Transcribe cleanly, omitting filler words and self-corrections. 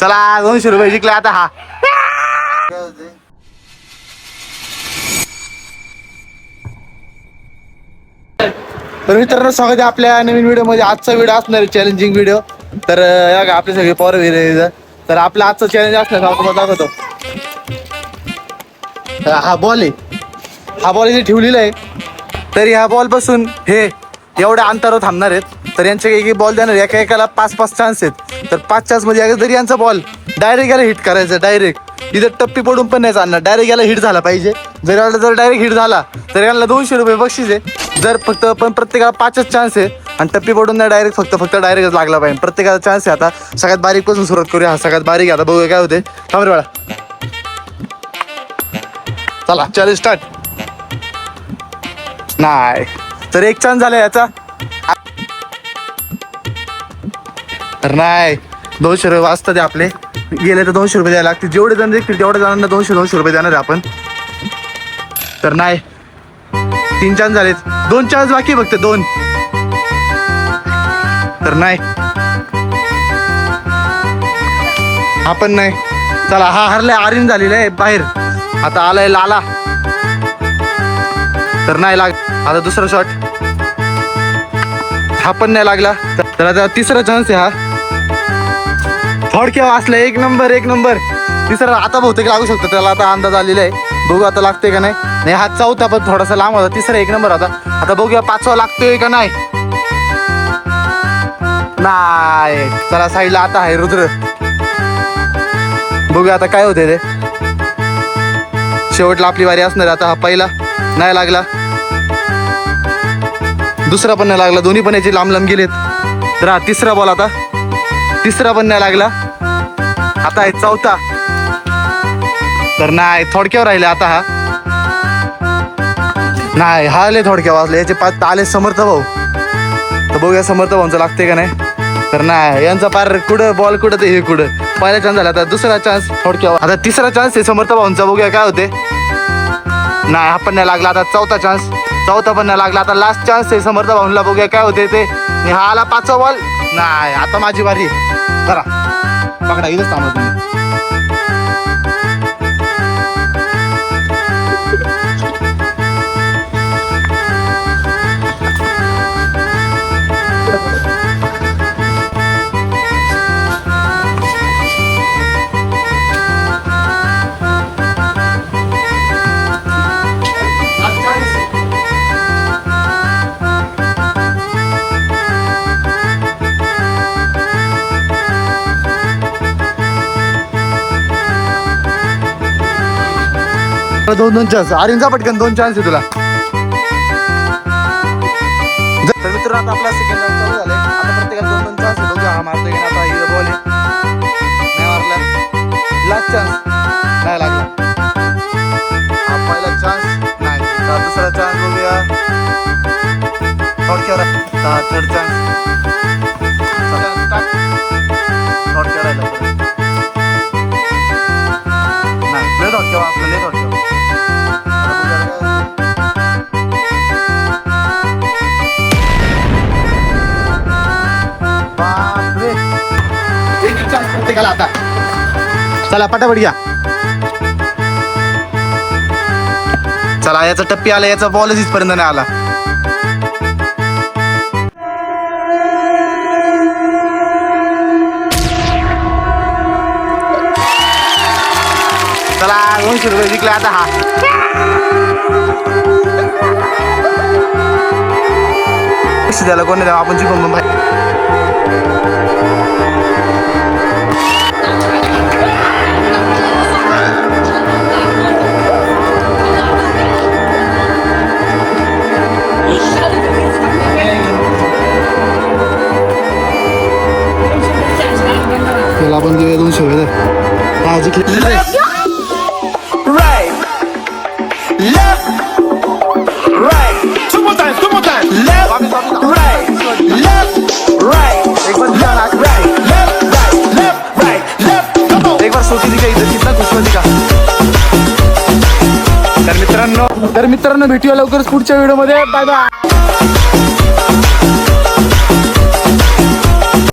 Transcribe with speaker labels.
Speaker 1: चला 200 रुपये जिंकले आता हा. तर मित्रांनो स्वागत आहे आपल्या नवीन व्हिडिओ मध्ये. आजचा व्हिडिओ असणार आहे चॅलेंजिंग व्हिडिओ. तर आपले सगळे पॉवर वेर. तर आपलं आजचं चॅलेंज असणार तुम्हाला दाखवतो. हा बॉल आहे, हा बॉल इथे ठेवलेला आहे. तरी ह्या बॉल पासून हे एवढ्या अंतरावर थांबणार आहेत. तर यांच्या एक बॉल देणार, एका एकाला 5-5 चान्स आहेत. तर 5 चान्स मध्ये जरी यांचा बॉल डायरेक्ट याला हिट करायचा, डायरेक्ट इथं टप्पी पडून पण नाही चालणार, डायरेक्ट याला हिट झाला पाहिजे. जर डायरेक्ट हिट झाला तर याला 200 रुपये बक्षीस आहे. जर फक्त पण प्रत्येकाला 5च चान्स आहे आणि टप्पी पडून नाही, डायरेक्ट फक्त डायरेक्टच लागला पाहिजे. प्रत्येकाला चान्स आहे. आता सगळ्यात बारीक पासून सुरुवात करूया. हा सगळ्यात बारीक आता बघूया काय होते. थांब रे बाळा. चला चॅलेंज स्टार्ट. नाही तर एक चान्स झाला याचा. तर नाही 200 रुपये वाजतात आपले. गेले तर 200 रुपये द्यायला लागतील. जेवढे जण देखील तेवढ्या जणांना 200 रुपये देणार आहे आपण. तर नाही 3 चान्स झालेत, 2 चान्स बाकी फक्त 2. तर नाही आपण नाही. चला हा हरलाय, आर्यन झालेला आहे बाहेर. आता आलाय लाला. तर नाही लाग. आता दुसरा शॉट, हा पण नाही लागला. तर आता तिसरा चान्स आहे हा. थोडक्या वाचला. एक नंबर. तिसरा आता बहुतेक लागू शकतो त्याला. आता अंदाज आलेला आहे. बघू आता लागतोय का नाही. हा चौथा पण थोडासा लांब होता. तिसरा 1 नंबर होता. आता बघूया 5वा लागतोय का नाही. चला साईडला आता आहे रुद्र. बघूया आता काय होते ते. शेवटला आपली वारी असणार. आता हा पहिला नाही लागला, दुसरा पण नाही लागला. दोन्ही पण याचे लांब गेलेत. तर हा तिसरा बॉल. आता तिसरा पण नाही लागला. आता आहे चौथा. तर नाही थोडक्यावर राहिले आता हा. नाही हा आले थोडक्या वाजले. याचे 5 आले समर्थ भाऊ. तर बघूया समर्थ भाऊंचं लागते का नाही. तर नाही यांचा पार कुठं बॉल कुठं ते हे कुठं. पहिला चान्स झाला. आता दुसरा चान्स थोडक्या. आता तिसरा चान्स आहे समर्थ भाऊंचा. बघूया काय होते. नाही हा पण नाही लागला. आता चौथा चान्स. चौथा पण नाही लागला. आता लास्ट चान्स आहे समर्थ भाऊंला. बघूया काय होते ते. हा आला 5वा बॉल. नाही आता माझी बारी. करा पकडा इथंच थांबा तुम्ही. दोन चान्स. आर्यनचा पटकन 2 चान्स आहे तुला. तर मित्रांनो आता आपला सेकंड राऊंड चालू झालाय. आता प्रत्येकाला 2 चान्स आहे. बघूया हा मारतोय की आता. ही बॉल आहे, नाही मारला. लास्ट चान्स नाही लागला. हा पहिला चान्स नाही. दुसरा चान्स बघूया थोडक्यावर. थर्ड चान्स थोडक्या राहिला. नाही लय थोडक्या वाचलं, लय थोडक्या. आता चला पटापट घ्या. चला याचा टप्पी आला. याचा बॉलच इथपर्यंत नाही आला. चला 200 रुपये जिंकले आता हा. त्याला कोणी द्यावं आपण जिंकून भाई. त्याला आपण देऊया 200 रुपये. हा जिंकले. तर मित्रांनो भेटूया लवकरच पुढच्या व्हिडिओ मध्ये. Bye bye.